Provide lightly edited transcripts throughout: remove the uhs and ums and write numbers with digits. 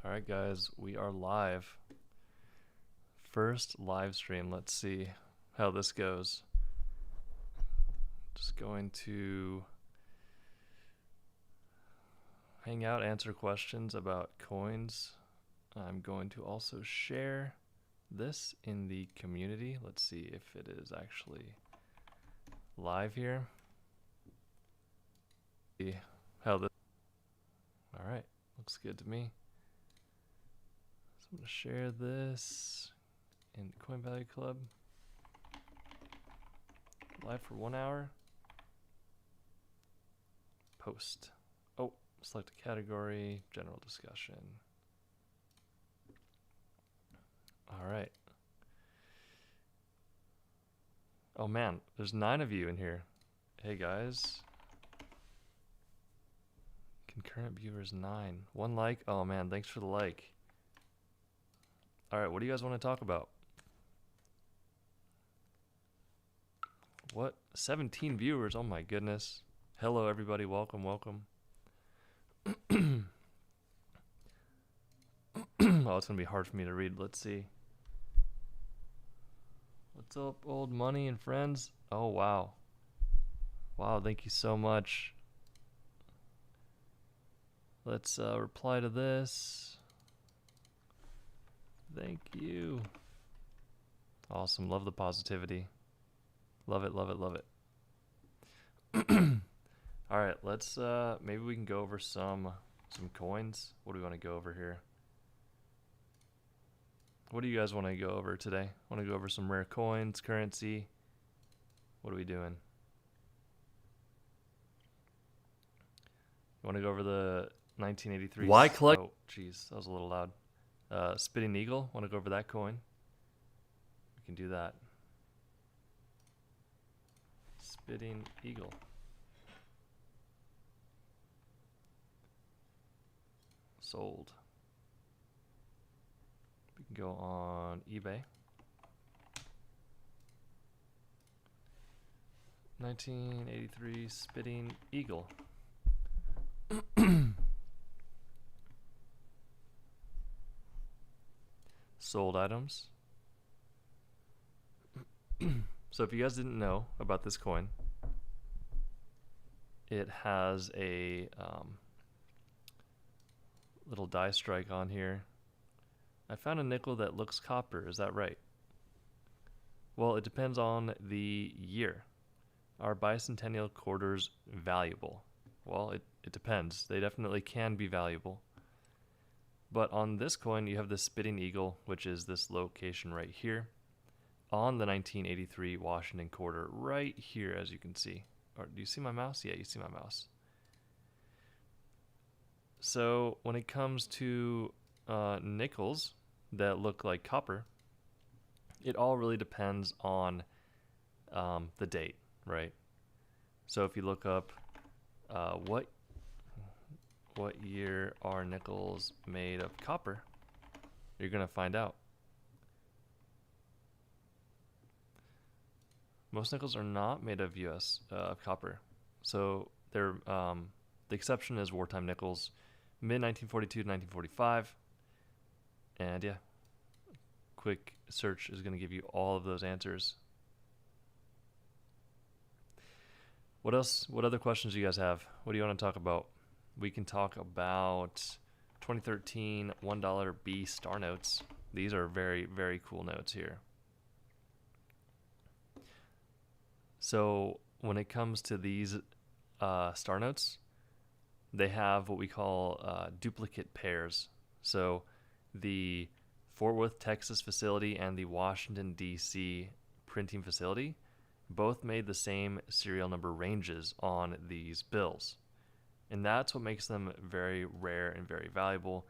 All right, guys, we are live. First live stream. Let's see how this goes. Just going to hang out, answer questions about coins. I'm going to also share this in the community. Let's see if it is actually live here. See how this. All right, looks good to me. So I'm going to share this in Coin Value Club. Live for 1 hour. Post. Oh, select a category, general discussion. All right. Oh man, there's 9 of you in here. Hey guys. Concurrent viewers 9. 1 like. Oh man, thanks for the like. All right, what do you guys want to talk about? What? 17 viewers. Oh my goodness. Hello everybody. Welcome, welcome. Oh, it's going to be hard for me to read. Let's see. What's up, old money and friends? Oh, wow. Wow, thank you so much. Let's reply to this. Thank you. Awesome. Love the positivity. Love it, love it, love it. All right, let's maybe we can go over some coins. What do we want to go over here? What do you guys want to go over today? Want to go over some rare coins, currency? What are we doing? You want to go over the 1983? Why collect? Oh, jeez, that was a little loud. Spitting Eagle. Want to go over that coin? We can do that. Spitting Eagle. Sold. We can go on eBay. 1983 Spitting Eagle. Sold items. So if you guys didn't know about this coin, it has a little die strike on here. I found a nickel that looks copper. Is that right? Well, it depends on the year. Are bicentennial quarters valuable? Well, it depends. They definitely can be valuable. But on this coin, you have the Spitting Eagle, which is this location right here, on the 1983 Washington quarter, right here, as you can see. Or do you see my mouse? Yeah, you see my mouse. So when it comes to nickels that look like copper, it all really depends on the date, right? So if you look up what year are nickels made of copper, you're going to find out. Most nickels are not made of U.S. Copper, so they're the exception is wartime nickels, mid 1942 to 1945, and yeah, quick search is going to give you all of those answers. What else? What other questions do you guys have? What do you want to talk about? We can talk about 2013 $1 B star notes. These are very, very cool notes here. So when it comes to these star notes, they have what we call duplicate pairs. So the Fort Worth, Texas facility and the Washington, D.C. printing facility both made the same serial number ranges on these bills. And that's what makes them very rare and very valuable,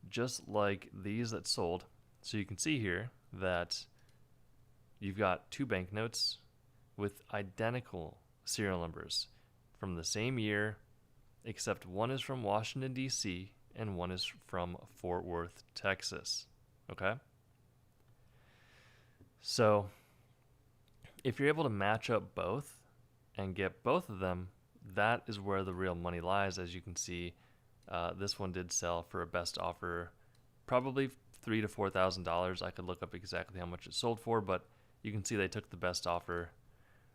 just like these that sold. So you can see here that you've got 2 banknotes with identical serial numbers from the same year, except one is from Washington, D.C., and one is from Fort Worth, Texas. Okay? So if you're able to match up both and get both of them, that is where the real money lies. As you can see, This one did sell for a best offer, probably $3,000 to $4,000. I could look up exactly how much it sold for, but you can see they took the best offer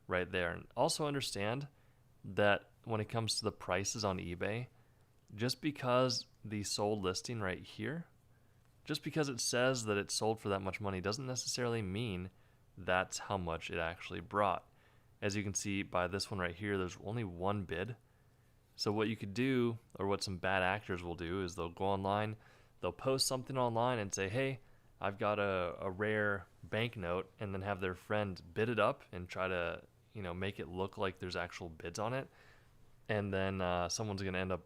right there. And also understand that when it comes to the prices on eBay, just because the sold listing right here, just because it says that it sold for that much money doesn't necessarily mean that's how much it actually brought. As you can see by this one right here, there's only one bid. So what you could do, or what some bad actors will do, is they'll go online, they'll post something online and say, hey, I've got a rare banknote, and then have their friend bid it up and try to, make it look like there's actual bids on it. And then someone's going to end up,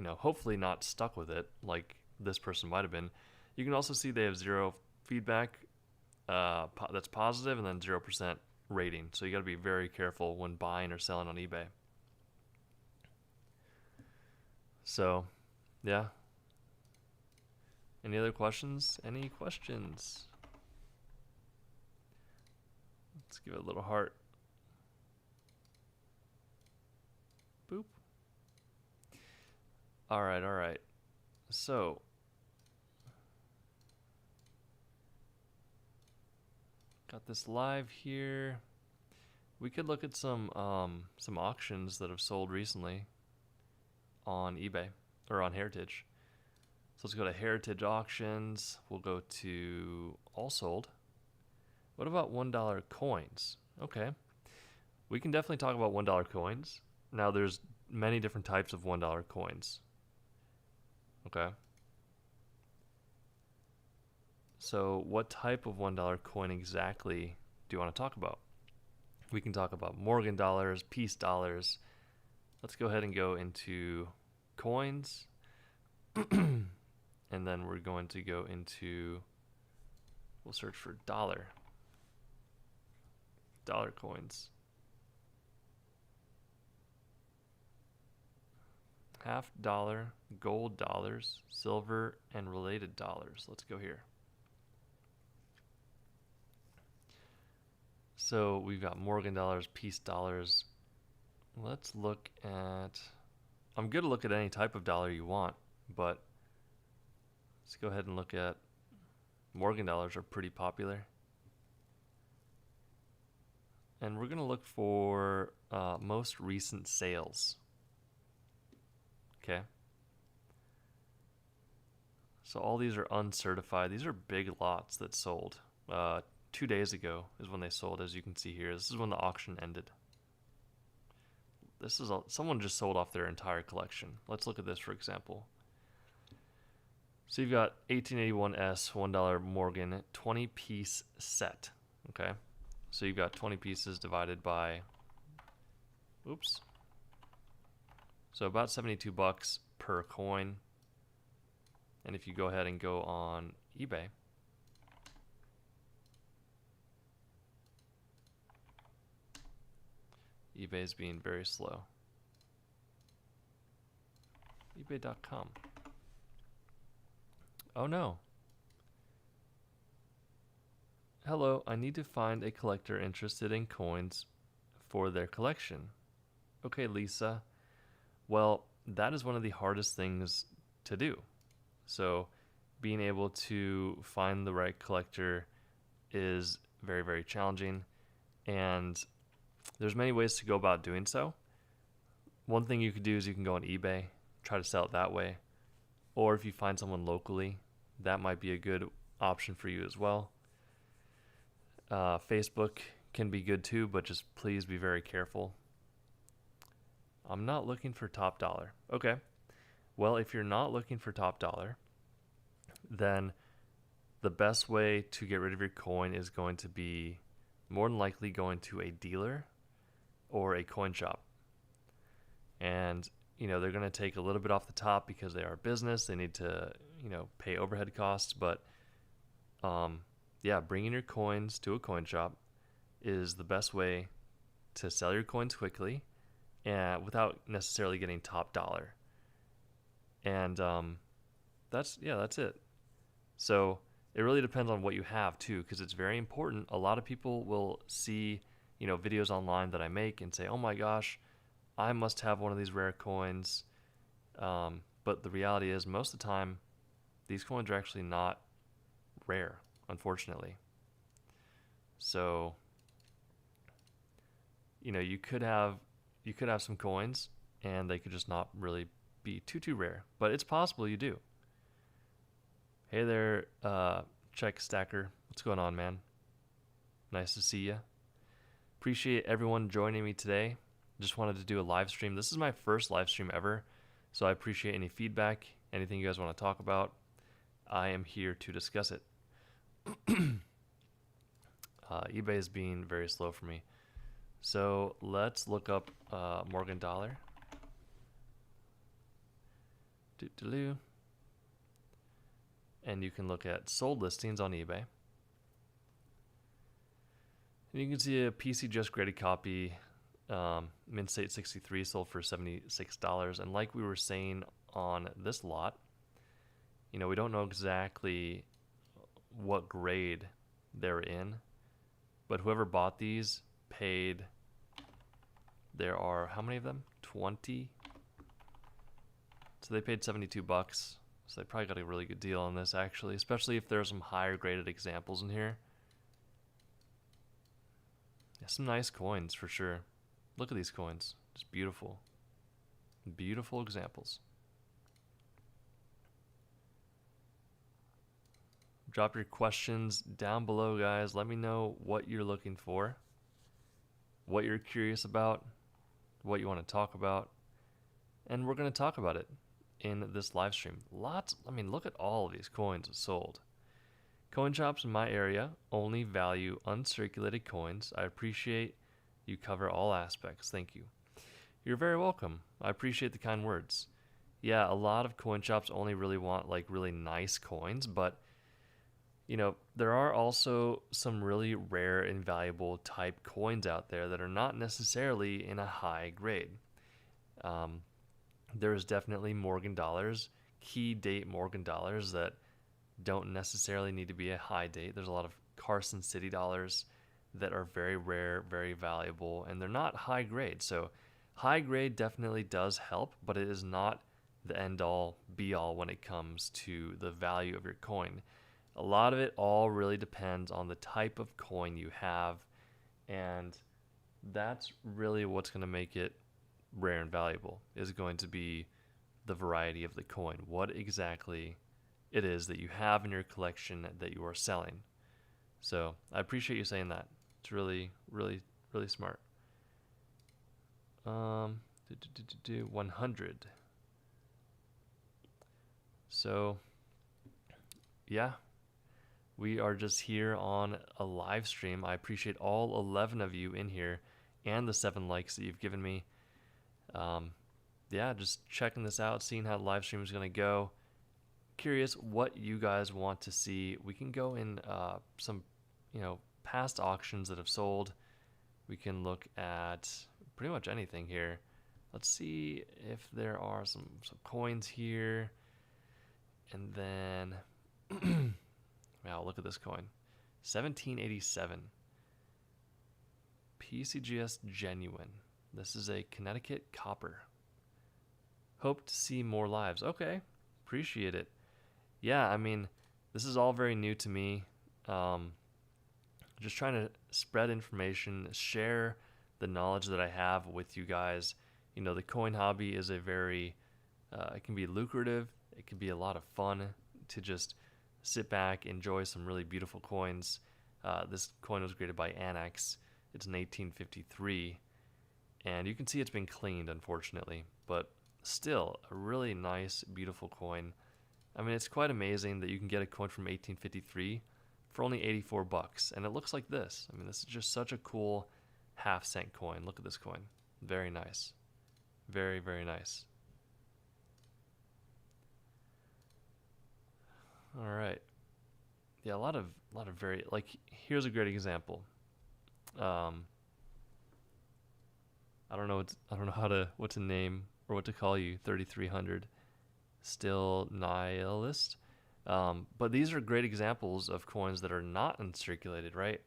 hopefully not stuck with it like this person might have been. You can also see they have 0 feedback that's positive, and then 0% rating. So you got to be very careful when buying or selling on eBay. So, yeah. Any other questions? Any questions? Let's give it a little heart. Boop. All right. So, got this live here. We could look at some auctions that have sold recently on eBay or on Heritage. So let's go to Heritage Auctions. We'll go to All Sold. What about $1 coins? Okay. We can definitely talk about $1 coins. Now there's many different types of $1 coins. Okay. So what type of $1 coin exactly do you want to talk about? We can talk about Morgan dollars, Peace dollars. Let's go ahead and go into coins. And then we're going to go into, we'll search for dollar coins. $50, gold dollars, silver, and related dollars. Let's go here. So we've got Morgan dollars, Peace dollars. Let's look at, I'm good to look at any type of dollar you want, but let's go ahead and look at Morgan dollars are pretty popular. And we're going to look for most recent sales. Okay. So all these are uncertified. These are big lots that sold. 2 days ago is when they sold, as you can see here. This is when the auction ended. This is someone just sold off their entire collection. Let's look at this, for example. So you've got 1881S, $1 Morgan, 20-piece set. Okay. So you've got 20 pieces divided by, oops. So about $72 per coin. And if you go ahead and go on eBay, eBay is being very slow. eBay.com. Oh no. Hello, I need to find a collector interested in coins for their collection. Okay, Lisa. Well, that is one of the hardest things to do. So being able to find the right collector is very, very challenging. And there's many ways to go about doing so. One thing you could do is you can go on eBay, try to sell it that way. Or if you find someone locally, that might be a good option for you as well. Facebook can be good too, but just please be very careful. I'm not looking for top dollar. Okay. Well, if you're not looking for top dollar, then the best way to get rid of your coin is going to be more than likely going to a dealer or a coin shop. And, they're going to take a little bit off the top because they are a business. They need to, pay overhead costs. But, bringing your coins to a coin shop is the best way to sell your coins quickly and without necessarily getting top dollar. And that's it. So it really depends on what you have too, because it's very important. A lot of people will see, videos online that I make and say, oh my gosh, I must have one of these rare coins. But the reality is, most of the time, these coins are actually not rare, unfortunately. So, you could have some coins, and they could just not really be too rare. But it's possible you do. Hey there, Check Stacker. What's going on, man? Nice to see you. Appreciate everyone joining me today. Just wanted to do a live stream. This is my first live stream ever, so I appreciate any feedback, anything you guys want to talk about. I am here to discuss it. eBay is being very slow for me. So let's look up Morgan Dollar. And you can look at sold listings on eBay. And you can see a PC just graded copy, Mint State 63, sold for $76. And like we were saying on this lot, we don't know exactly what grade they're in, but whoever bought these paid. There are how many of them? 20. So they paid $72. So they probably got a really good deal on this, actually, especially if there's some higher graded examples in here. Yeah, some nice coins for sure. Look at these coins. Just beautiful. Beautiful examples. Drop your questions down below, guys. Let me know what you're looking for, what you're curious about, what you want to talk about, and we're going to talk about it in this live stream. Look at all of these coins sold. Coin shops in my area only value uncirculated coins. I appreciate you cover all aspects. Thank you. You're very welcome. I appreciate the kind words. Yeah, a lot of coin shops only really want like really nice coins, but there are also some really rare and valuable type coins out there that are not necessarily in a high grade. There's definitely Morgan dollars, key date Morgan dollars that don't necessarily need to be a high date. There's a lot of Carson City dollars that are very rare, very valuable, and they're not high grade. So high grade definitely does help, but it is not the end all be all when it comes to the value of your coin. A lot of it all really depends on the type of coin you have, and that's really what's going to make it rare and valuable, is going to be the variety of the coin, what exactly it is that you have in your collection that you are selling. So I appreciate you saying that. It's really, really, really smart. 100. So yeah, we are just here on a live stream. I appreciate all 11 of you in here and the 7 likes that you've given me. Just checking this out, seeing how the live stream is going to go. Curious what you guys want to see. We can go in some, past auctions that have sold. We can look at pretty much anything here. Let's see if there are some coins here. And then wow, look at this coin. 1787. PCGS Genuine. This is a Connecticut copper. Hope to see more lives. Okay, appreciate it. Yeah, this is all very new to me. Just trying to spread information, share the knowledge that I have with you guys. The coin hobby is a very, it can be lucrative. It can be a lot of fun to just sit back, enjoy some really beautiful coins. This coin was created by Annex. It's an 1853. And you can see it's been cleaned, unfortunately. But still, a really nice, beautiful coin. It's quite amazing that you can get a coin from 1853 for only $84. And it looks like this. This is just such a cool half-cent coin. Look at this coin. Very nice. Very, very nice. All right. Yeah, a lot of very, here's a great example. I don't know what to name or what to call you. 3300. Still nihilist. But these are great examples of coins that are not uncirculated, right?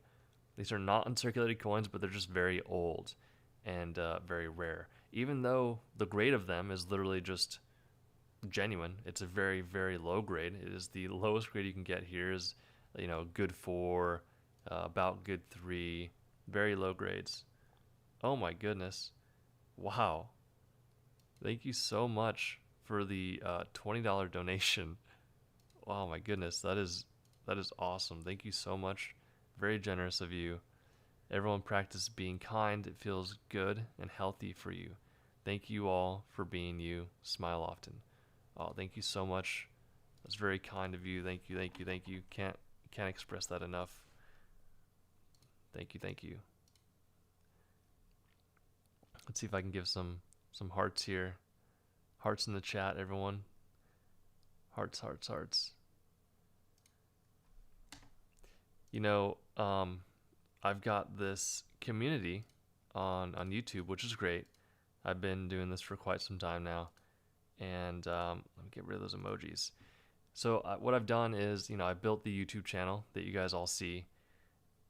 These are not uncirculated coins, but they're just very old and very rare. Even though the grade of them is literally just genuine. It's a very, very low grade. It is the lowest grade you can get here is, good 4, about good 3, very low grades. Oh my goodness. Wow. Thank you so much for the $20 donation. Oh my goodness, that is awesome. Thank you so much. Very generous of you. Everyone practice being kind. It feels good and healthy for you. Thank you all for being you. Smile often. Oh, thank you so much. That's very kind of you. Thank you, thank you, thank you. Can't express that enough. Thank you, thank you. Let's see if I can give some hearts here. Hearts in the chat, everyone. Hearts, hearts, hearts. I've got this community on YouTube, which is great. I've been doing this for quite some time now, and let me get rid of those emojis. So what I've done is, I built the YouTube channel that you guys all see,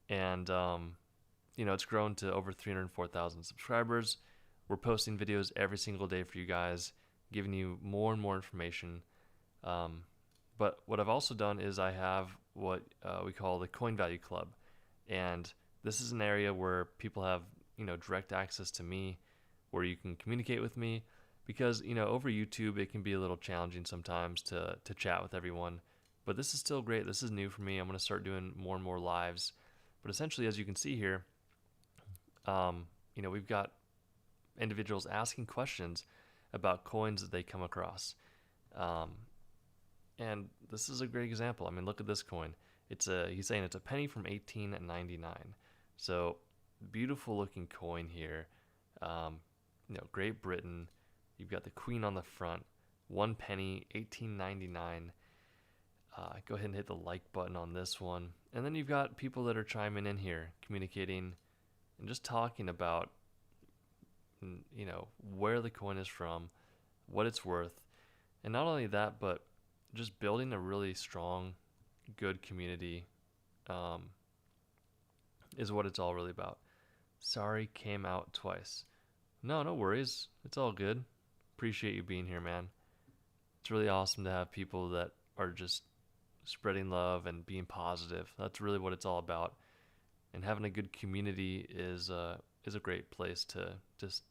and it's grown to over 304,000 subscribers. We're posting videos every single day for you guys, giving you more and more information. But what I've also done is I have what we call the Coin Value Club, and this is an area where people have direct access to me, where you can communicate with me, because over YouTube it can be a little challenging sometimes to chat with everyone. But this is still great. This is new for me. I'm going to start doing more and more lives. But essentially, as you can see here, we've got individuals asking questions about coins that they come across. And this is a great example. I mean, look at this coin. He's saying it's a penny from 1899. So beautiful looking coin here. Great Britain. You've got the Queen on the front. 1 penny, 1899. Go ahead and hit the like button on this one. And then you've got people that are chiming in here, communicating and just talking about, where the coin is from, what it's worth. And not only that, but just building a really strong, good community is what it's all really about. Sorry, came out twice. No worries. It's all good. Appreciate you being here, man. It's really awesome to have people that are just spreading love and being positive. That's really what it's all about. And having a good community is a great place to just,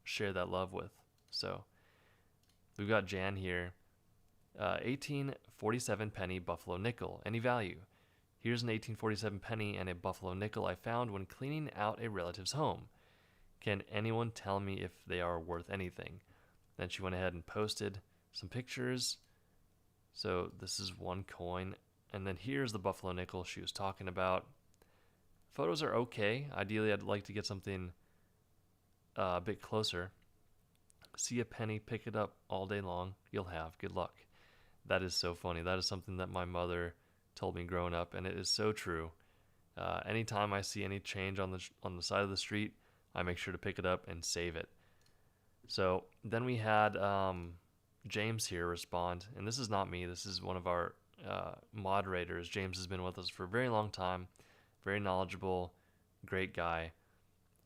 share that love with. So we've got Jan here. 1847 penny Buffalo nickel. Any value? Here's an 1847 penny and a Buffalo nickel I found when cleaning out a relative's home. Can anyone tell me if they are worth anything? Then she went ahead and posted some pictures. So this is one coin. And then here's the Buffalo nickel she was talking about. Photos are okay. Ideally, I'd like to get something a bit closer. See a penny, pick it up all day long. You'll have good luck. That is so funny. That is something that my mother told me growing up, and it is so true. Anytime I see any change on the side of the street, I make sure to pick it up and save it. So then we had James here respond, and this is not me. This is one of our moderators. James has been with us for a very long time, very knowledgeable, great guy.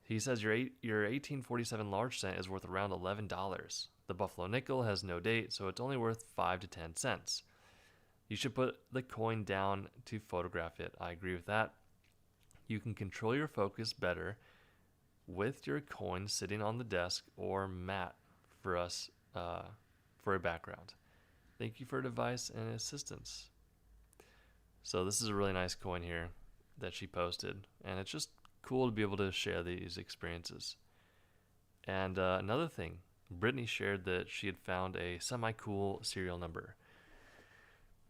He says your 1847 large cent is worth around $11. The Buffalo nickel has no date, so it's only worth 5 to 10 cents. You should put the coin down to photograph it. I agree with that. You can control your focus better with your coin sitting on the desk or mat for us for a background. Thank you for advice and assistance. So this is a really nice coin here that she posted, and it's just cool to be able to share these experiences. And another thing, Brittany shared that she had found a semi-cool serial number.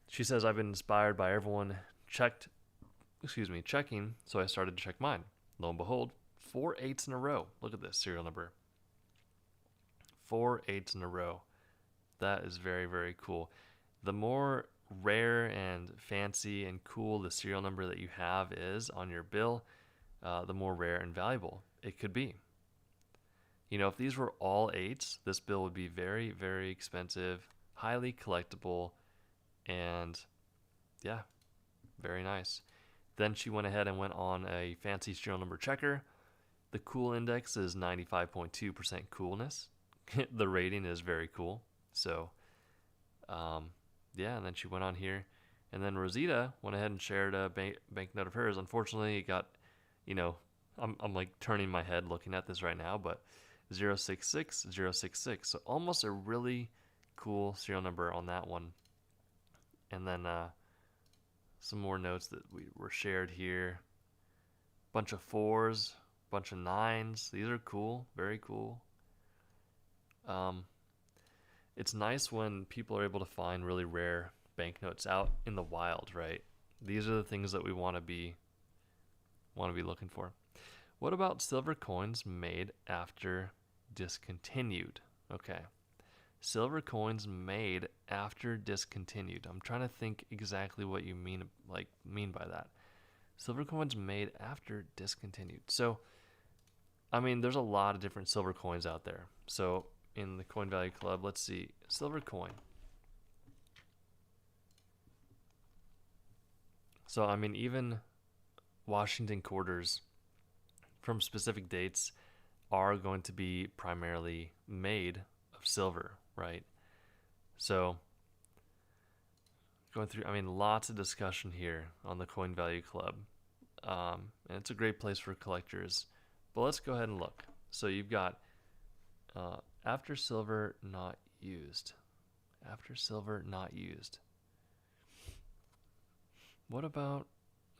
She says, I've been inspired by everyone checking, so I started to check mine. Lo and behold, 4 8s in a row. Look at this serial number. 4 8s in a row. That is very, very cool. The more rare and fancy and cool the serial number that you have is on your bill, the more rare and valuable it could be. If these were all 8s, this bill would be very, very expensive, highly collectible, and yeah, very nice. Then she went ahead and went on a fancy serial number checker. The cool index is 95.2% coolness. The rating is very cool. So Um, yeah, and then she went on here, and then Rosita went ahead and shared a banknote of hers. Unfortunately, it got, you know, I'm like turning my head looking at this right now, but 066 066. So almost a really cool serial number on that one. And then some more notes that we were shared here. Bunch of fours, bunch of nines. These are cool, very cool. Um, it's nice when people are able to find really rare banknotes out in the wild, right? These are the things that we want to be looking for. What about silver coins made after discontinued? Okay. Silver coins made after discontinued. I'm trying to think exactly what you mean by that. Silver coins made after discontinued. So, I mean, there's a lot of different silver coins out there. So, in the Coin Value Club, let's see. Silver coin. So, I mean, even Washington quarters from specific dates are going to be primarily made of silver, right? So, going through, I mean, lots of discussion here on the Coin Value Club. And it's a great place for collectors. But let's go ahead and look. So, you've got after silver not used. After silver not used. What about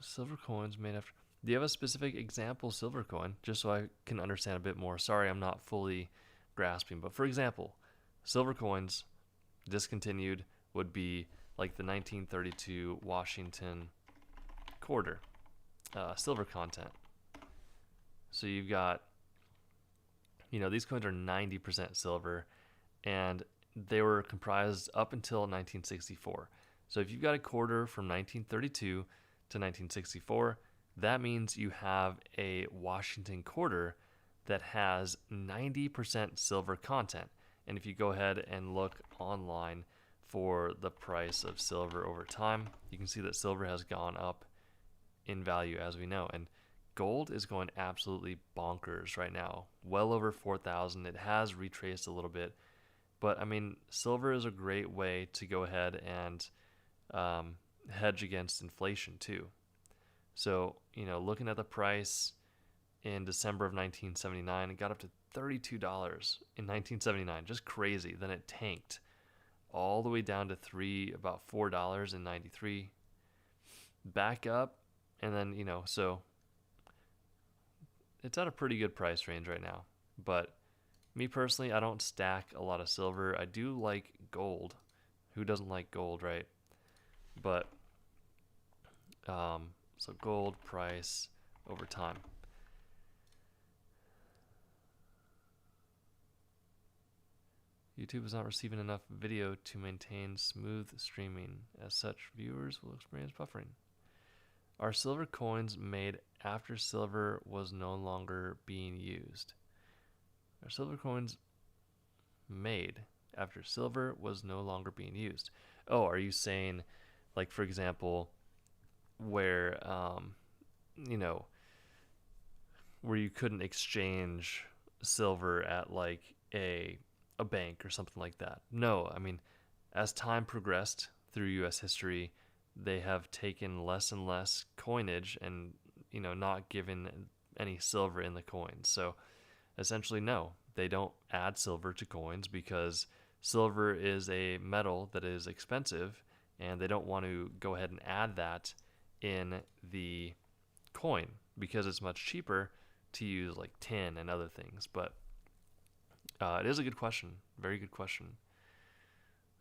silver coins made after? Do you have a specific example silver coin, just so I can understand a bit more? Sorry, I'm not fully grasping, but for example, silver coins discontinued would be like the 1932 Washington quarter, silver content. So you've got, these coins are 90% silver, and they were comprised up until 1964. So if you've got a quarter from 1932 to 1964, that means you have a Washington quarter that has 90% silver content. And if you go ahead and look online for the price of silver over time, you can see that silver has gone up in value, as we know. And gold is going absolutely bonkers right now, well over 4,000. It has retraced a little bit, but I mean, silver is a great way to go ahead and hedge against inflation too. So, looking at the price in December of 1979, it got up to $32 in 1979, just crazy. Then it tanked all the way down to about $4 in 93, back up, and then, so it's at a pretty good price range right now. But me personally, I don't stack a lot of silver. I do like gold. Who doesn't like gold, right? But so gold price over time. YouTube is not receiving enough video to maintain smooth streaming. As such, viewers will experience buffering. Are silver coins made after silver was no longer being used? Are silver coins made after silver was no longer being used? Oh, are you saying, like, for example, where you know where you couldn't exchange silver at like a bank or something like that? No, I mean, as time progressed through US history, they have taken less and less coinage and not given any silver in the coins. So essentially, no, they don't add silver to coins because silver is a metal that is expensive, and they don't want to go ahead and add that in the coin because it's much cheaper to use like tin and other things. But it is a good question, very good question.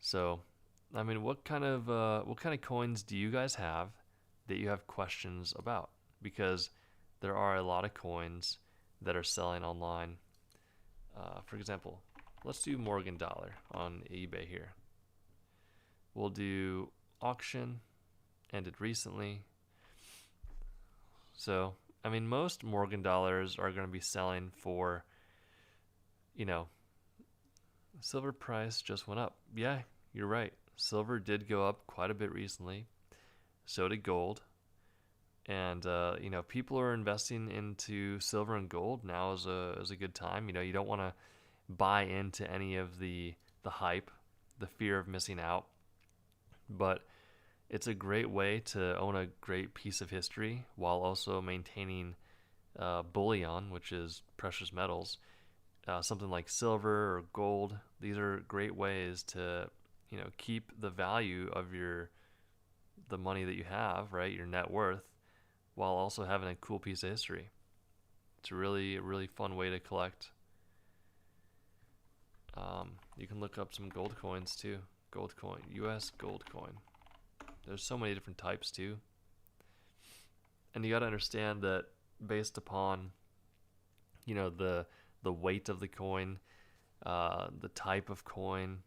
So, I mean, what kind of coins do you guys have that you have questions about? Because there are a lot of coins that are selling online. For example, let's do Morgan Dollar on eBay here. We'll do auction, ended recently. So, I mean, most Morgan Dollars are going to be selling for, you know, silver price just went up. Yeah, you're right. Silver did go up quite a bit recently. So did gold. And people are investing into silver and gold now is a good time. You don't want to buy into any of the hype, the fear of missing out. but it's a great way to own a great piece of history while also maintaining bullion, which is precious metals, something like silver or gold. These are great ways to, keep the value of the money that you have, right, your net worth, while also having a cool piece of history. It's a really fun way to collect. You can look up some gold coins too. Gold coin, U.S. gold coin. There's so many different types too. And you got to understand that based upon, the weight of the coin, the type of coin.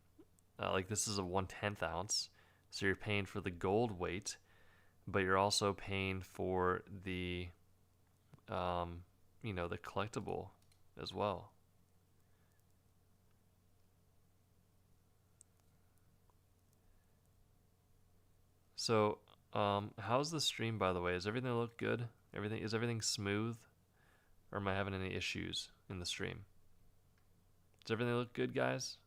Like this is a 1/10 ounce, so you're paying for the gold weight, but you're also paying for the collectible as well. So, how's the stream, by the way? Does everything look good? Is everything smooth, or am I having any issues in the stream? Does everything look good, guys?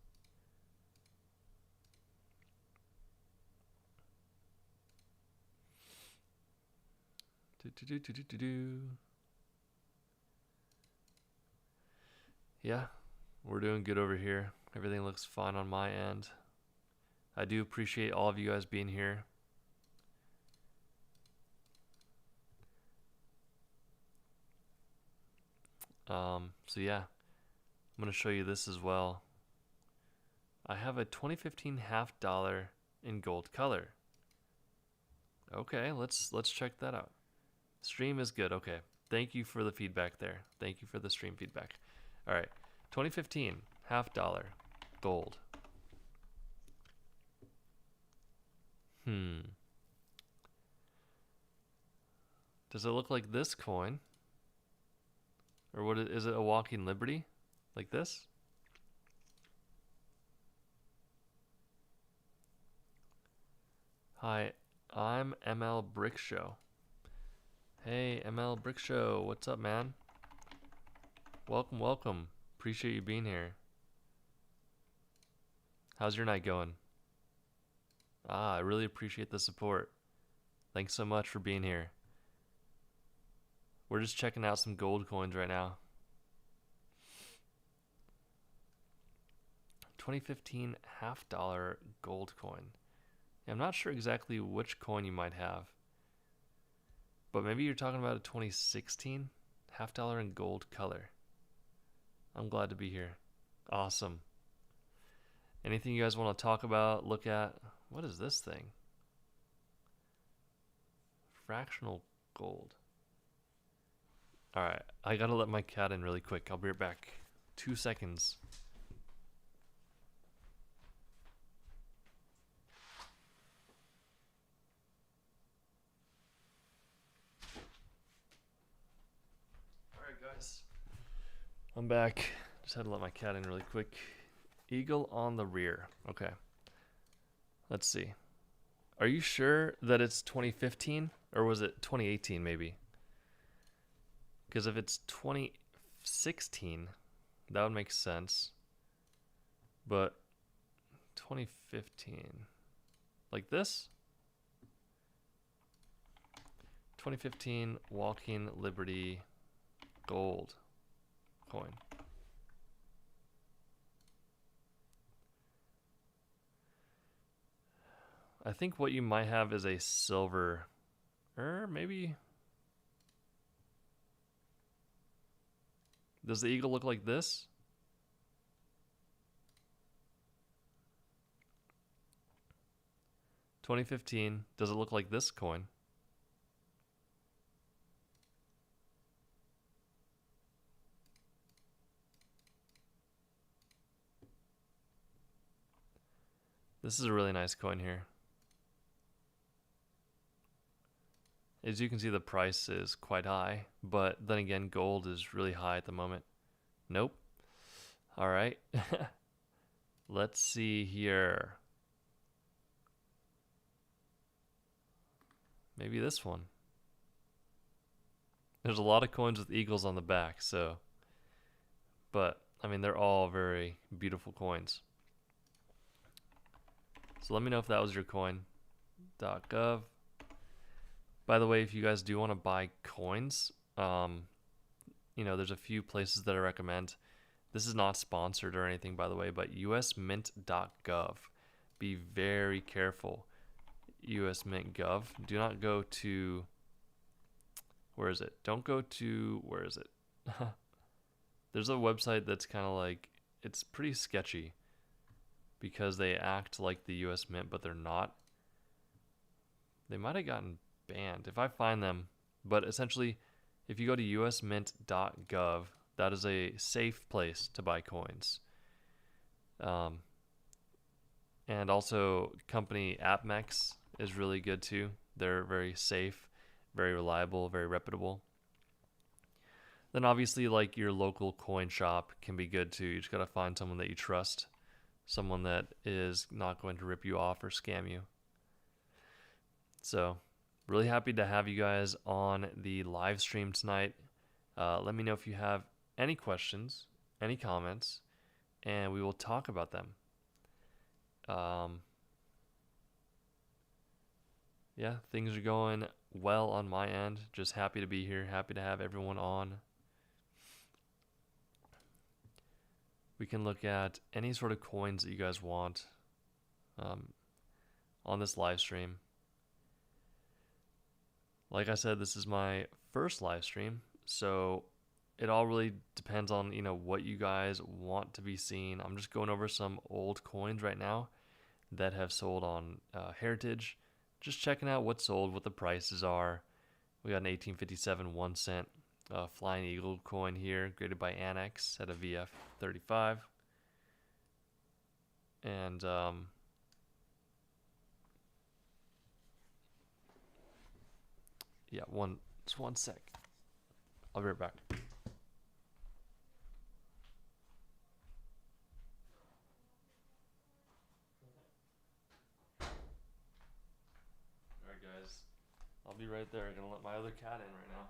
Yeah, we're doing good over here. Everything looks fine on my end. I do appreciate all of you guys being here. So yeah, I'm gonna show you this as well. I have a 2015 half dollar in gold color. Okay, let's check that out. Stream is good. Okay, thank you for the feedback there. Thank you for the stream feedback. All right, 2015 half dollar gold. Does it look like this coin? Or what is it, a walking liberty? Like this? Hi, I'm ML Brick Show. Hey, ML Brick Show, what's up, man? Welcome. Appreciate you being here. How's your night going? I really appreciate the support. Thanks so much for being here. We're just checking out some gold coins right now. 2015 half dollar gold coin. Yeah, I'm not sure exactly which coin you might have, but maybe you're talking about a 2016 half dollar in gold color. I'm glad to be here. Awesome. Anything you guys want to talk about, look at? What is this thing? Fractional gold. Alright, I gotta let my cat in really quick. I'll be right back. 2 seconds. Alright, guys. I'm back. Just had to let my cat in really quick. Eagle on the rear. Okay. Let's see. Are you sure that it's 2015? Or was it 2018 maybe? Because if it's 2016, that would make sense. But 2015, like this? 2015 Walking Liberty gold coin. I think what you might have is a silver, or maybe. Does the eagle look like this? $2015. Does it look like this coin? This is a really nice coin here. As you can see, the price is quite high, but then again, gold is really high at the moment. Nope. All right. Let's see here. Maybe this one. There's a lot of coins with eagles on the back, so. But, I mean, they're all very beautiful coins. So let me know if that was your coin. usmint.gov. By the way, if you guys do want to buy coins, there's a few places that I recommend. This is not sponsored or anything, by the way, but usmint.gov. Be very careful. usmint.gov. Do not go to, where is it? Don't go to, where is it? There's a website that's kind of like, it's pretty sketchy because they act like the US Mint, but they're not. They might have gotten banned if I find them, but essentially, if you go to usmint.gov, that is a safe place to buy coins. And also, company AppMex is really good too. They're very safe, very reliable, very reputable. Then obviously, like your local coin shop can be good too. You just gotta find someone that you trust, someone that is not going to rip you off or scam you. So, really happy to have you guys on the live stream tonight. Let me know if you have any questions, any comments, and we will talk about them. Yeah, things are going well on my end. Just happy to be here. Happy to have everyone on. We can look at any sort of coins that you guys want on this live stream. Like I said, this is my first live stream, so it all really depends on what you guys want to be seen. I'm just going over some old coins right now that have sold on Heritage. Just checking out what's sold, what the prices are. We got an 1857 1 cent Flying Eagle coin here, graded by Annex at a VF35. And yeah, just one sec. I'll be right back. Alright guys, I'll be right there. I'm gonna let my other cat in right now.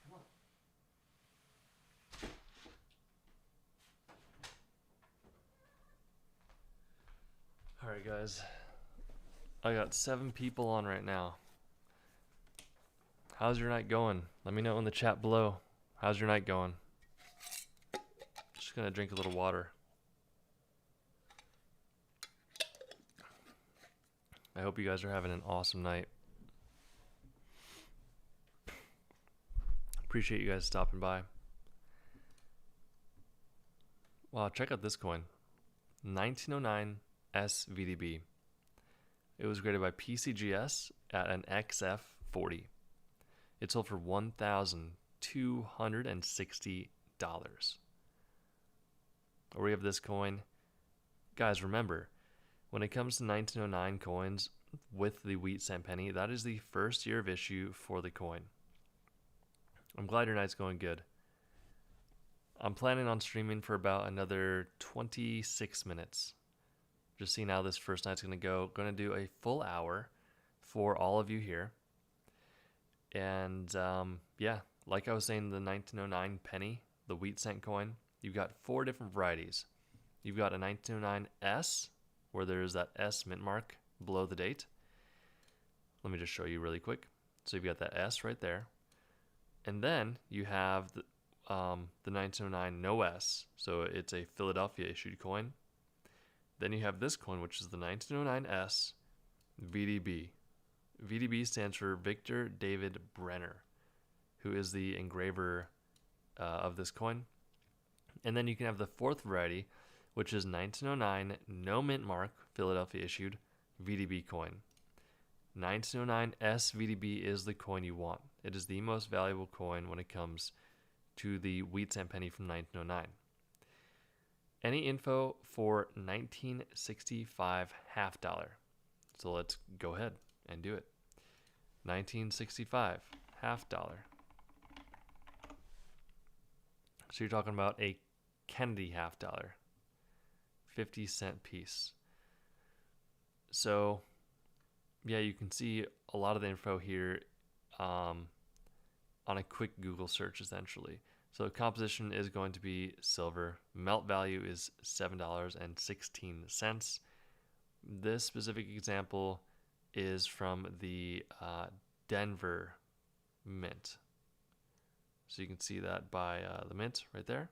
Come on. Alright guys, I got 7 people on right now. How's your night going? Let me know in the chat below. How's your night going? Just gonna drink a little water. I hope you guys are having an awesome night. Appreciate you guys stopping by. Wow, check out this coin. 1909 SVDB. It was graded by PCGS at an XF40. It sold for $1,260. Or we have this coin. Guys, remember, when it comes to 1909 coins with the wheat cent penny, that is the first year of issue for the coin. I'm glad your night's going good. I'm planning on streaming for about another 26 minutes. Just seeing how this first night's going to go. Going to do a full hour for all of you here. And yeah, like I was saying, the 1909 penny, the wheat cent coin, you've got 4 different varieties. You've got a 1909S, where there's that S mint mark below the date. Let me just show you really quick. So you've got that S right there. And then you have the 1909 no S. So it's a Philadelphia issued coin. Then you have this coin, which is the 1909S VDB. VDB stands for Victor David Brenner, who is the engraver of this coin. And then you can have the 4th variety, which is 1909 no mint mark Philadelphia issued VDB coin. 1909 SVDB is the coin you want. It is the most valuable coin when it comes to the wheat cent penny from 1909. Any info for 1965 half dollar? So let's go ahead and do it. 1965 half dollar. So you're talking about a Kennedy half dollar, 50-cent piece. So yeah, you can see a lot of the info here on a quick Google search essentially. So composition is going to be silver. Melt value is $7.16. This specific example is from the Denver Mint. So you can see that by the mint right there.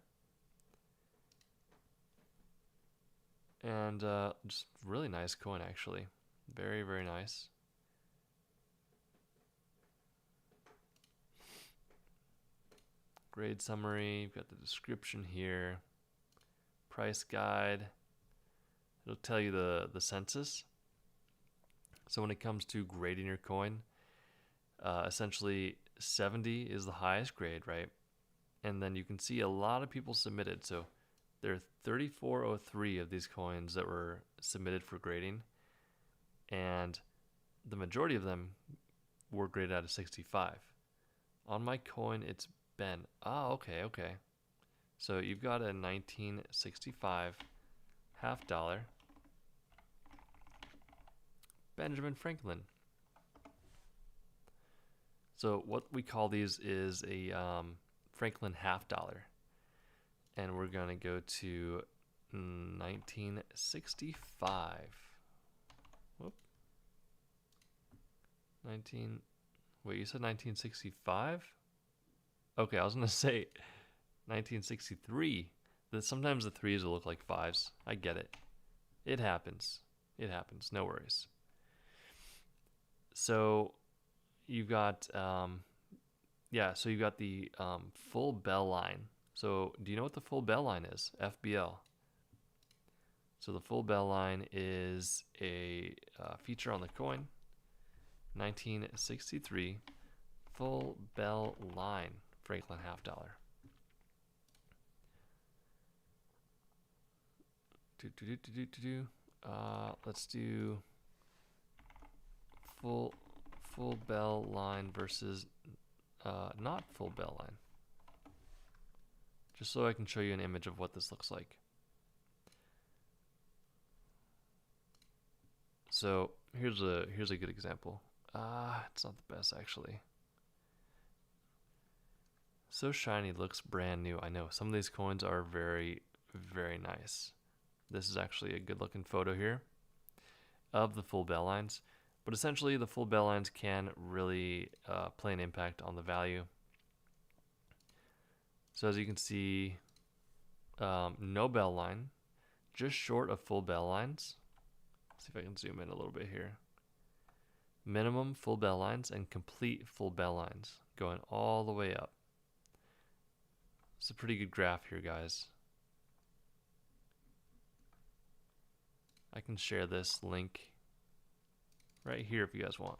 And just really nice coin, actually. Very, very nice. Grade summary, you've got the description here. Price guide. It'll tell you the census. So when it comes to grading your coin, essentially 70 is the highest grade, right? And then you can see a lot of people submitted. So there are 3403 of these coins that were submitted for grading, and the majority of them were graded out of 65. On my coin, it's been, okay. So you've got a 1965 half dollar Benjamin Franklin. So what we call these is a Franklin half dollar. And we're going to go to 1965. Whoop. Wait, you said 1965? Okay, I was going to say 1963. Sometimes the threes will look like fives. I get it. It happens. No worries. So you've got, so you've got the full bell line. So do you know what the full bell line is? FBL. So the full bell line is a feature on the coin. 1963 full bell line Franklin half dollar. Let's do full bell line versus not full bell line. Just so I can show you an image of what this looks like. So here's a good example. It's not the best actually. So shiny, looks brand new. I know some of these coins are very, very nice. This is actually a good looking photo here of the full bell lines. But essentially the full bell lines can really play an impact on the value. So as you can see, no bell line, just short of full bell lines. Let's see if I can zoom in a little bit here. Minimum full bell lines and complete full bell lines going all the way up. It's a pretty good graph here, guys. I can share this link right here if you guys want.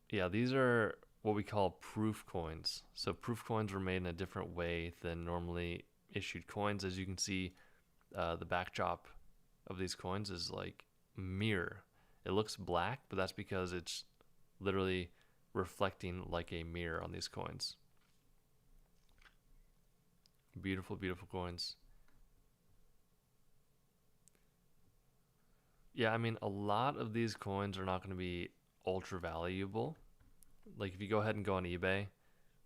Yeah, these are what we call proof coins. So proof coins were made in a different way than normally issued coins. As you can see, the backdrop of these coins is like mirror. It looks black, but that's because it's literally reflecting like a mirror on these coins. Beautiful, beautiful coins. Yeah, I mean, a lot of these coins are not going to be ultra valuable. Like if you go ahead and go on eBay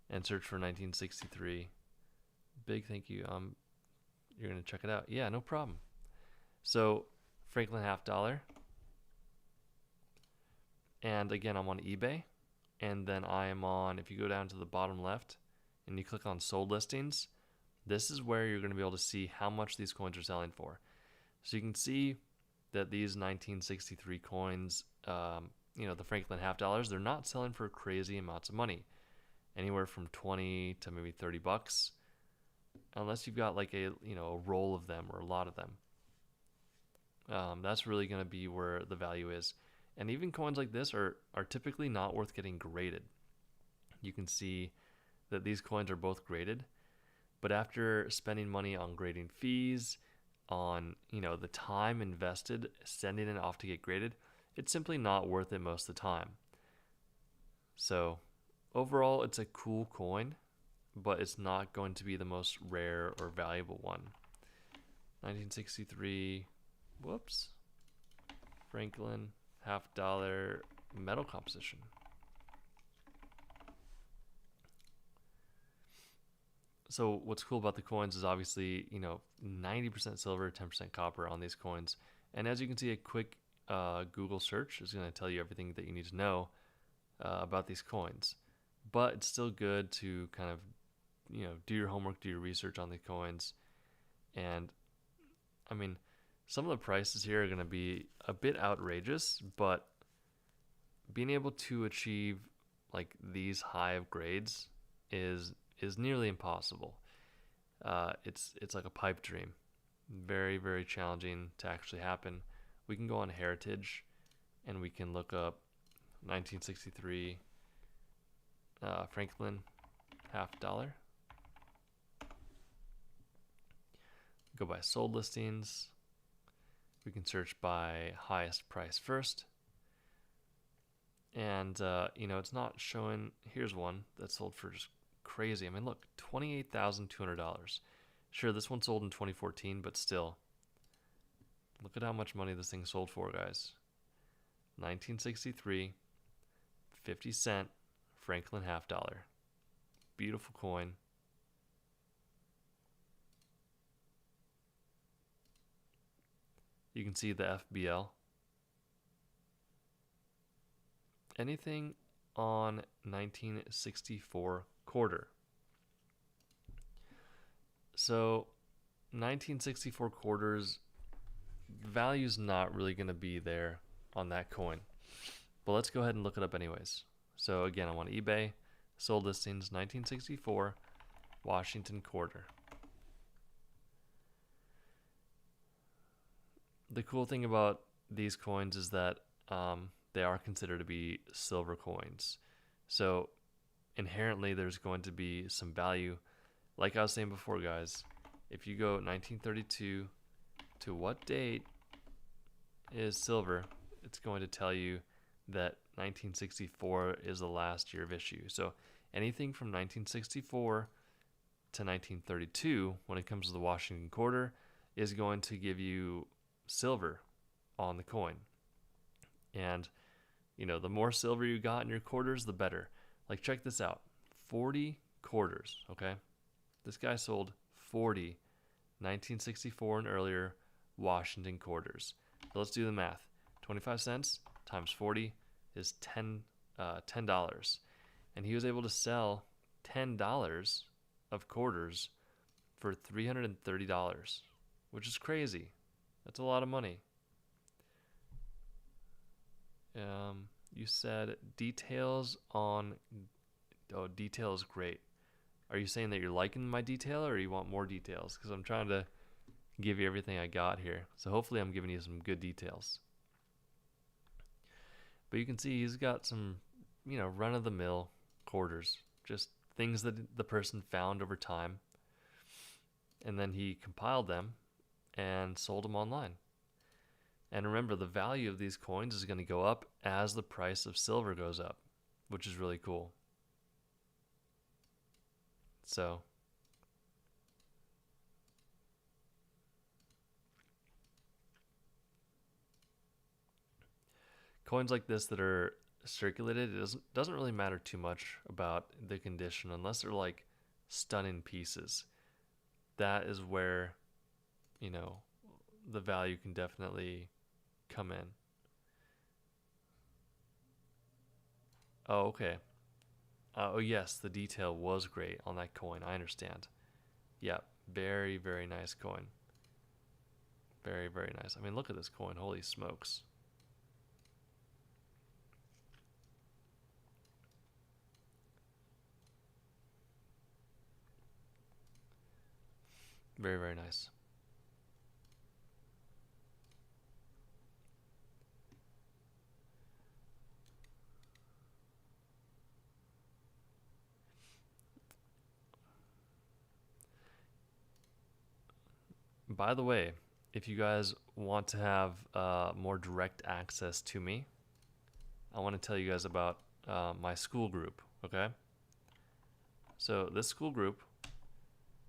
and search for 1963, big thank you. You're going to check it out. Yeah, no problem. So Franklin half dollar. And again, I'm on eBay. And then I am on, if you go down to the bottom left and you click on sold listings, this is where you're going to be able to see how much these coins are selling for. So you can see that these 1963 coins, the Franklin half dollars, they're not selling for crazy amounts of money. Anywhere from 20 to maybe 30 bucks. Unless you've got like a roll of them or a lot of them. That's really going to be where the value is. And even coins like this are typically not worth getting graded. You can see that these coins are both graded. But after spending money on grading fees, on the time invested sending it off to get graded, it's simply not worth it most of the time. So overall, it's a cool coin, but it's not going to be the most rare or valuable one. 1963, whoops, Franklin half dollar metal composition. So what's cool about the coins is obviously 90% silver, 10% copper on these coins, and as you can see, a quick Google search is going to tell you everything that you need to know about these coins. But it's still good to kind of do your homework, do your research on the coins, and I mean, some of the prices here are going to be a bit outrageous, but being able to achieve like these high of grades is nearly impossible. It's like a pipe dream, very very challenging to actually happen. We can go on Heritage, and we can look up 1963 Franklin $half. Go by sold listings. We can search by highest price first. And, it's not showing. Here's one that sold for just crazy. I mean, look, $28,200. Sure, this one sold in 2014, but still, look at how much money this thing sold for, guys. 1963, 50-cent Franklin $half. Beautiful coin. You can see the FBL. Anything on 1964 quarter. So 1964 quarters, value's not really going to be there on that coin. But let's go ahead and look it up anyways. So again, I'm on eBay, sold listings, 1964 Washington quarter. The cool thing about these coins is that they are considered to be silver coins. So inherently there's going to be some value. Like I was saying before, guys, if you go 1932 to what date is silver, it's going to tell you that 1964 is the last year of issue. So anything from 1964 to 1932, when it comes to the Washington quarter, is going to give you silver on the coin. And the more silver you got in your quarters, the better. Like, check this out. 40 quarters, okay? This guy sold 40 1964 and earlier Washington quarters. So let's do the math. 25 cents times 40 is $10. And he was able to sell $10 of quarters for $330, which is crazy. That's a lot of money. You said details on. Oh, detail is great. Are you saying that you're liking my detail, or you want more details? Because I'm trying to give you everything I got here. So hopefully I'm giving you some good details. But you can see he's got some, run-of-the-mill quarters. Just things that the person found over time. And then he compiled them and sold them online. And remember, the value of these coins is going to go up as the price of silver goes up, which is really cool. So, coins like this that are circulated, it doesn't really matter too much about the condition unless they're like stunning pieces. That is where, the value can definitely come in. Oh, okay. Oh, yes, the detail was great on that coin. I understand. Yeah, very, very nice coin. Very, very nice. I mean, look at this coin. Holy smokes. Very, very nice. By the way, if you guys want to have more direct access to me, I want to tell you guys about my school group, okay? So this school group,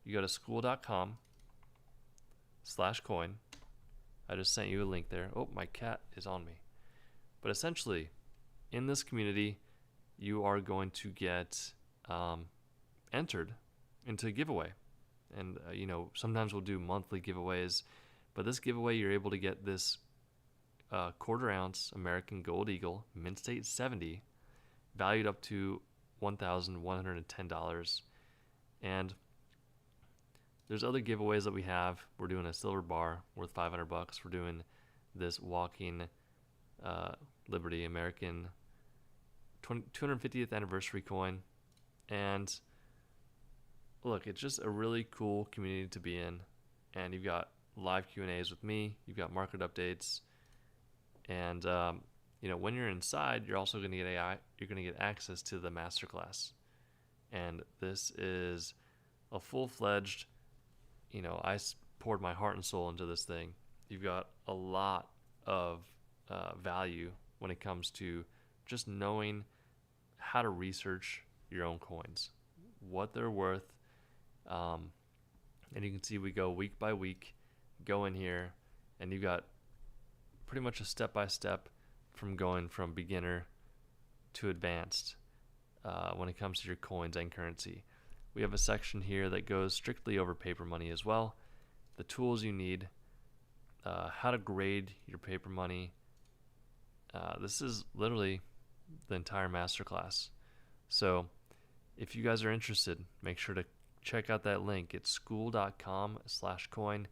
you go to school.com/coin. I just sent you a link there. Oh, my cat is on me. But essentially, in this community, you are going to get entered into a giveaway. And, sometimes we'll do monthly giveaways. But this giveaway, you're able to get this quarter ounce American Gold Eagle Mint State 70, valued up to $1,110. And there's other giveaways that we have. We're doing a silver bar worth $500. We're doing this Walking Liberty American 250th anniversary coin. And look, it's just a really cool community to be in. And you've got live Q&As with me. You've got market updates. And, when you're inside, you're also going to get access to the masterclass. And this is a full-fledged, I poured my heart and soul into this thing. You've got a lot of value when it comes to just knowing how to research your own coins, what they're worth. And you can see we go week by week, go in here, and you've got pretty much a step-by-step from going from beginner to advanced when it comes to your coins and currency. We have a section here that goes strictly over paper money as well, the tools you need, how to grade your paper money. This is literally the entire masterclass. So if you guys are interested, make sure to check out that link. It's school.com/coin.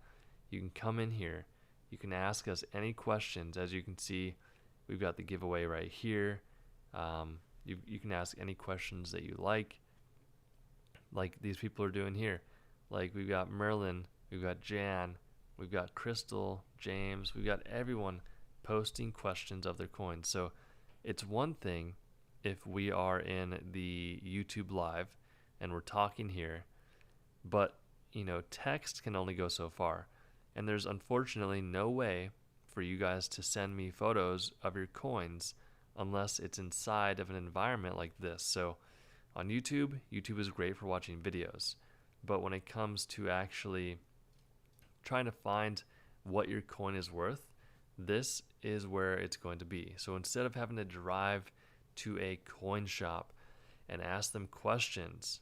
You can come in here. You can ask us any questions. As you can see, we've got the giveaway right here. You can ask any questions that you like these people are doing here. Like we've got Merlin, we've got Jan, we've got Crystal, James, we've got everyone posting questions of their coins. So it's one thing if we are in the YouTube live and we're talking here, but text can only go so far. And there's unfortunately no way for you guys to send me photos of your coins unless it's inside of an environment like this. So on YouTube is great for watching videos. But when it comes to actually trying to find what your coin is worth, this is where it's going to be. So instead of having to drive to a coin shop and ask them questions,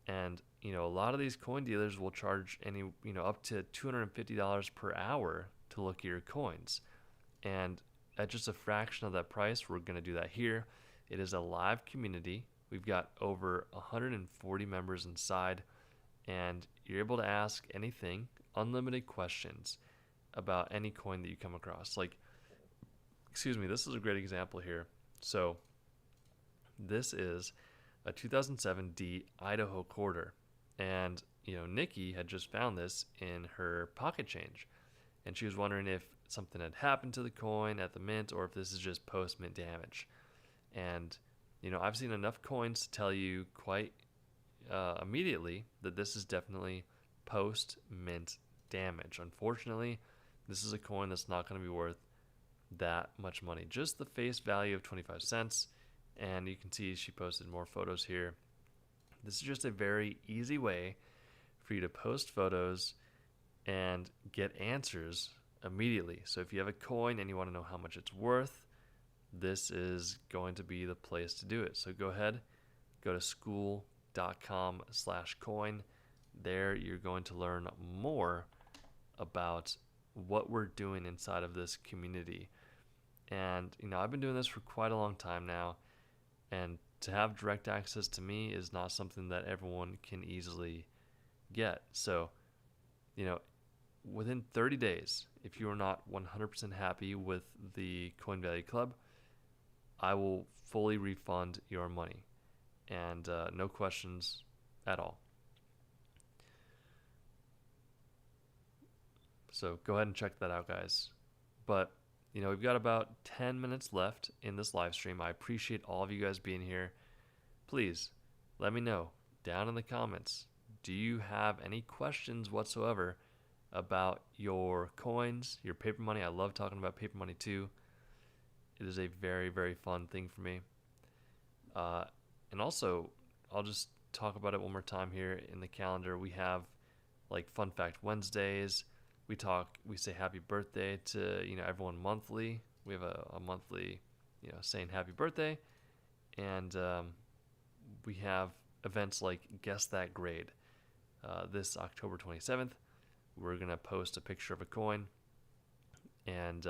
and a lot of these coin dealers will charge up to $250 per hour to look at your coins. And at just a fraction of that price, we're going to do that here. It is a live community. We've got over 140 members inside, and you're able to ask anything, unlimited questions about any coin that you come across. This is a great example here. So this is a 2007 D Idaho quarter. And, Nikki had just found this in her pocket change. And she was wondering if something had happened to the coin at the mint or if this is just post-mint damage. And, I've seen enough coins to tell you quite immediately that this is definitely post-mint damage. Unfortunately, this is a coin that's not going to be worth that much money. Just the face value of 25 cents. And you can see she posted more photos here. This is just a very easy way for you to post photos and get answers immediately. So if you have a coin and you want to know how much it's worth, this is going to be the place to do it. So go ahead, go to school.com/coin. There you're going to learn more about what we're doing inside of this community. And, I've been doing this for quite a long time now. And to have direct access to me is not something that everyone can easily get. So, within 30 days, if you are not 100% happy with the Coin Value Club, I will fully refund your money. And no questions at all. So go ahead and check that out, guys. But we've got about 10 minutes left in this live stream. I appreciate all of you guys being here. Please let me know down in the comments. Do you have any questions whatsoever about your coins, your paper money? I love talking about paper money too. It is a very, very fun thing for me. And also, I'll just talk about it one more time here in the calendar. We have Fun Fact Wednesdays. We say happy birthday to, everyone monthly. We have a monthly, saying happy birthday. And we have events like Guess That Grade. this October 27th, we're going to post a picture of a coin and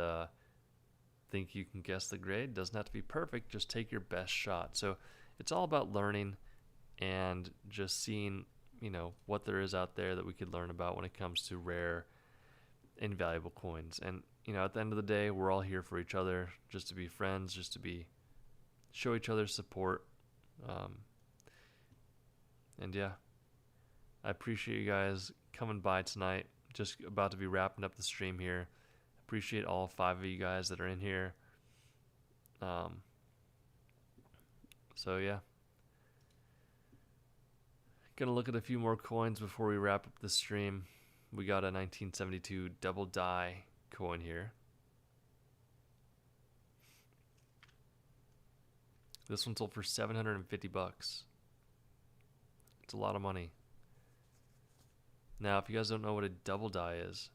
think you can guess the grade. Doesn't have to be perfect, just take your best shot. So it's all about learning and just seeing, what there is out there that we could learn about when it comes to rare and valuable coins. And, at the end of the day, we're all here for each other, just to be friends, just to show each other support. And yeah, I appreciate you guys coming by tonight. Just about to be wrapping up the stream here. Appreciate all 5 of you guys that are in here. So yeah, gonna look at a few more coins before we wrap up the stream. We got a 1972 double die coin here. This one sold for $750. It's a lot of money. Now, if you guys don't know what a double die is,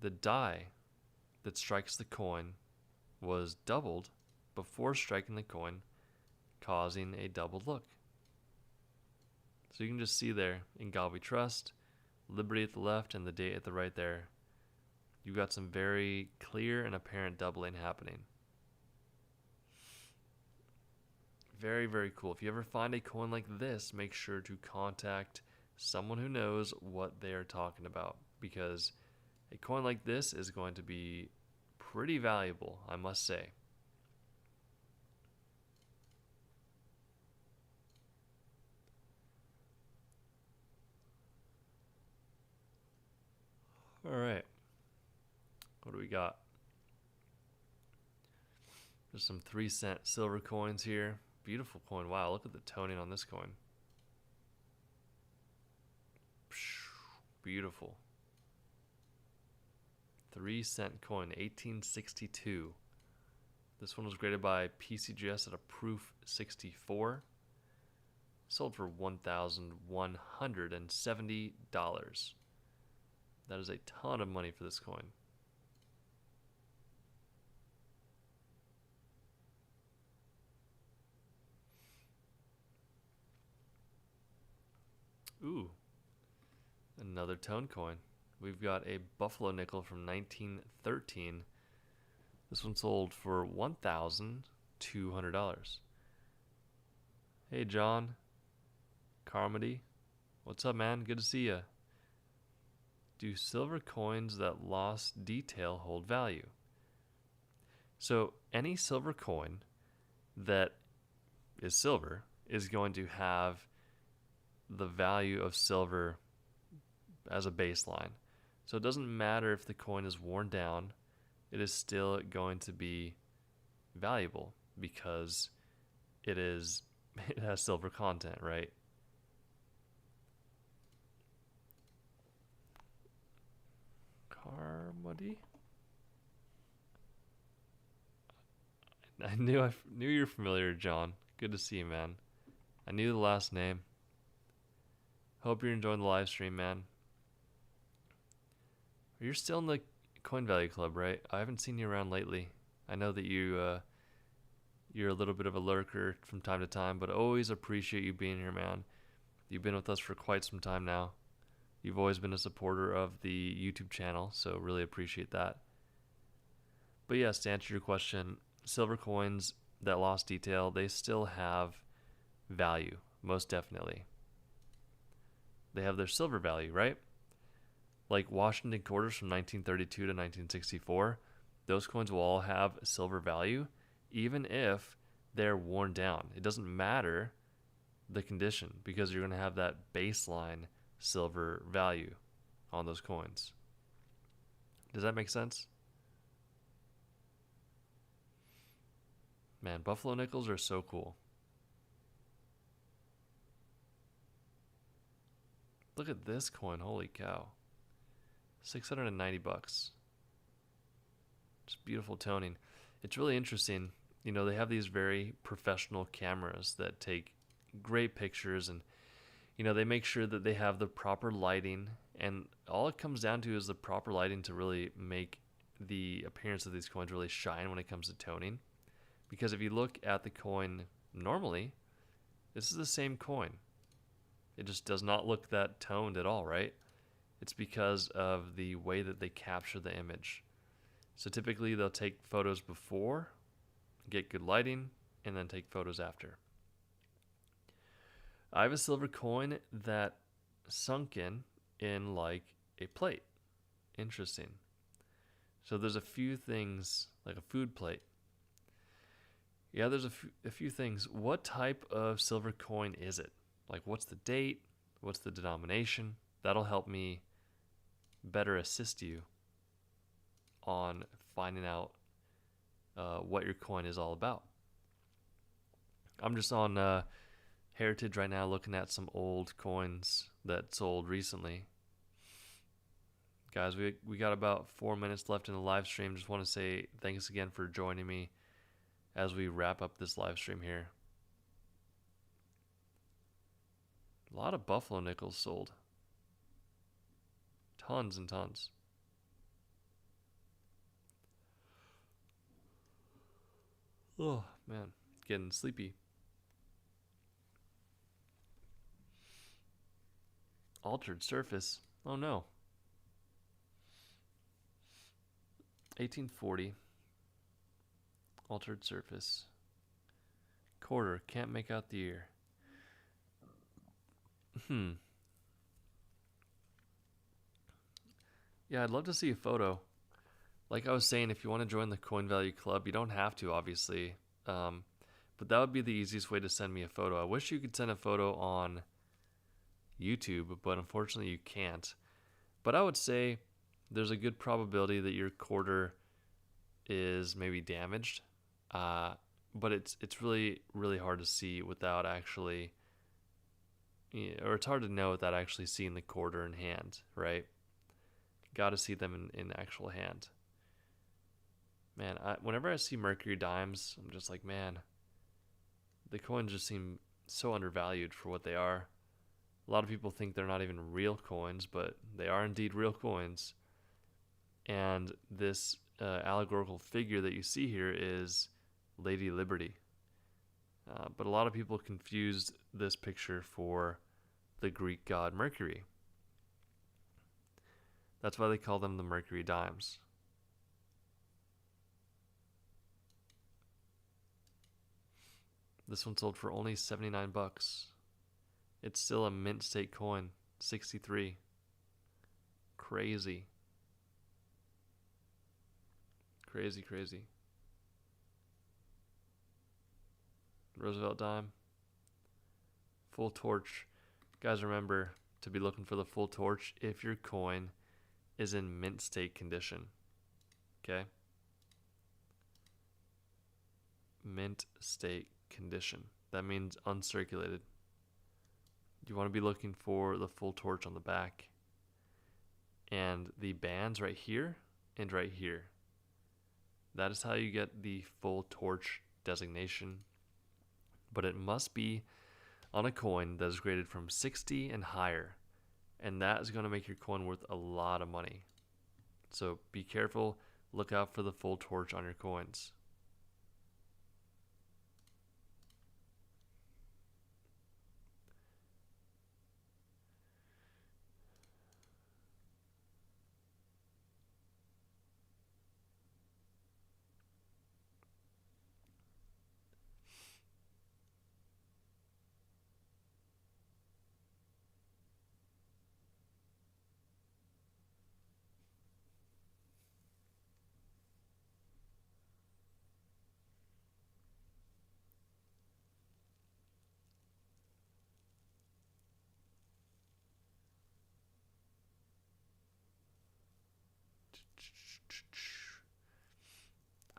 the die that strikes the coin was doubled before striking the coin, causing a doubled look. So you can just see there, in God We Trust, Liberty at the left and the date at the right there. You've got some very clear and apparent doubling happening. Very, very cool. If you ever find a coin like this, make sure to contact someone who knows what they are talking about, because a coin like this is going to be pretty valuable, I must say. All right. What do we got? There's some 3-cent silver coins here. Beautiful coin. Wow, look at the toning on this coin. Beautiful. 3-cent coin, 1862. This one was graded by PCGS at a proof 64. Sold for $1,170. That is a ton of money for this coin. Ooh, another tone coin. We've got a Buffalo nickel from 1913. This one sold for $1,200. Hey, John Carmody. What's up, man? Good to see ya. Do silver coins that lost detail hold value? So any silver coin that is silver is going to have the value of silver as a baseline. So it doesn't matter if the coin is worn down, it is still going to be valuable because it has silver content, right? Carmody? I knew you were familiar, John. Good to see you, man. I knew the last name. Hope you're enjoying the live stream, man. You're still in the Coin Value Club, right? I haven't seen you around lately. I know that you're a little bit of a lurker from time to time, but always appreciate you being here, man. You've been with us for quite some time now. You've always been a supporter of the YouTube channel, so really appreciate that. But yes, to answer your question, silver coins that lost detail, they still have value, most definitely. They have their silver value, right? Like Washington quarters from 1932 to 1964, those coins will all have silver value, even if they're worn down. It doesn't matter the condition because you're going to have that baseline silver value on those coins. Does that make sense? Man, Buffalo nickels are so cool. Look at this coin, holy cow. $690. Just beautiful toning. It's really interesting. You know, they have these very professional cameras that take great pictures, and you know, they make sure that they have the proper lighting, and all it comes down to is the proper lighting to really make the appearance of these coins really shine when it comes to toning. Because if you look at the coin normally, this is the same coin. It just does not look that toned at all, right? It's because of the way that they capture the image. So typically they'll take photos before, get good lighting, and then take photos after. I have a silver coin that sunk in like a plate. Interesting. So there's a few things, like a food plate. Yeah, there's a few things. What type of silver coin is it? Like, what's the date? What's the denomination? That'll help me better assist you on finding out what your coin is all about. I'm just on Heritage right now looking at some old coins that sold recently. Guys, we got about 4 minutes left in the live stream. Just want to say thanks again for joining me as we wrap up this live stream here. A lot of Buffalo nickels sold. Tons and tons. Oh, man. Getting sleepy. Altered surface. Oh, no. 1840. Altered surface. Quarter. Can't make out the ear. Yeah, I'd love to see a photo. Like I was saying, if you want to join the Coin Value Club, you don't have to, obviously. But that would be the easiest way to send me a photo. I wish you could send a photo on YouTube, but unfortunately you can't. But I would say there's a good probability that your quarter is maybe damaged. But it's really, really hard to see without actually, or it's hard to know without actually seeing the quarter in hand, right? Got to see them in actual hand. Man, whenever I see Mercury dimes, I'm just like, man, the coins just seem so undervalued for what they are. A lot of people think they're not even real coins, but they are indeed real coins. And this allegorical figure that you see here is Lady Liberty. But a lot of people confused this picture for the Greek god Mercury. That's why they call them the Mercury dimes. This one sold for only 79 bucks. It's still a mint state coin, 63. Crazy. Crazy, crazy. Roosevelt dime. Full torch. Guys, remember to be looking for the full torch if your coin is in mint state condition. Okay? Mint state condition. That means uncirculated. You want to be looking for the full torch on the back. And the bands right here and right here. That is how you get the full torch designation. But it must be on a coin that is graded from 60 and higher. And that is going to make your coin worth a lot of money. So be careful. Look out for the full torch on your coins.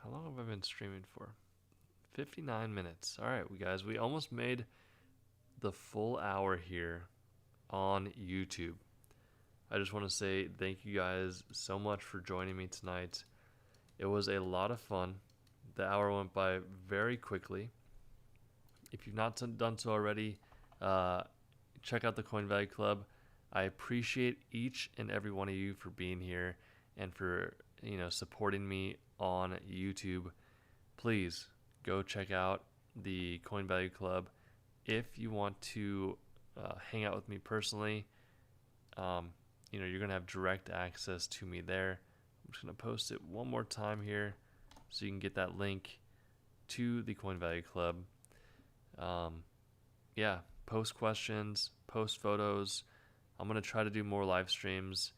How long have I been streaming for? 59 minutes. All right, guys, we almost made the full hour here on YouTube. I just want to say thank you guys so much for joining me tonight. It was a lot of fun. The hour went by very quickly. If you've not done so already, check out the Coin Value Club. I appreciate each and every one of you for being here and for supporting me on YouTube. Please go check out the Coin Value Club if you want to hang out with me personally, you're going to have direct access to me there. I'm just going to post it one more time here so you can get that link to the Coin Value Club. Yeah, post questions, post photos. I'm going to try to do more live streams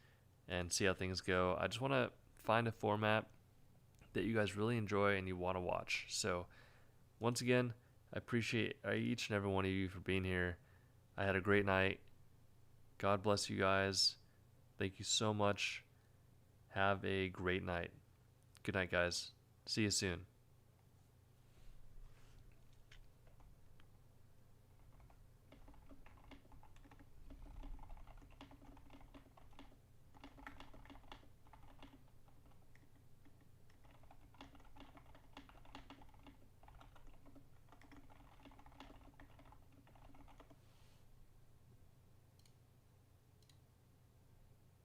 and see how things go. I just want to find a format that you guys really enjoy and you want to watch. So, once again, I appreciate each and every one of you for being here. I had a great night. God bless you guys. Thank you so much. Have a great night. Good night, guys. See you soon.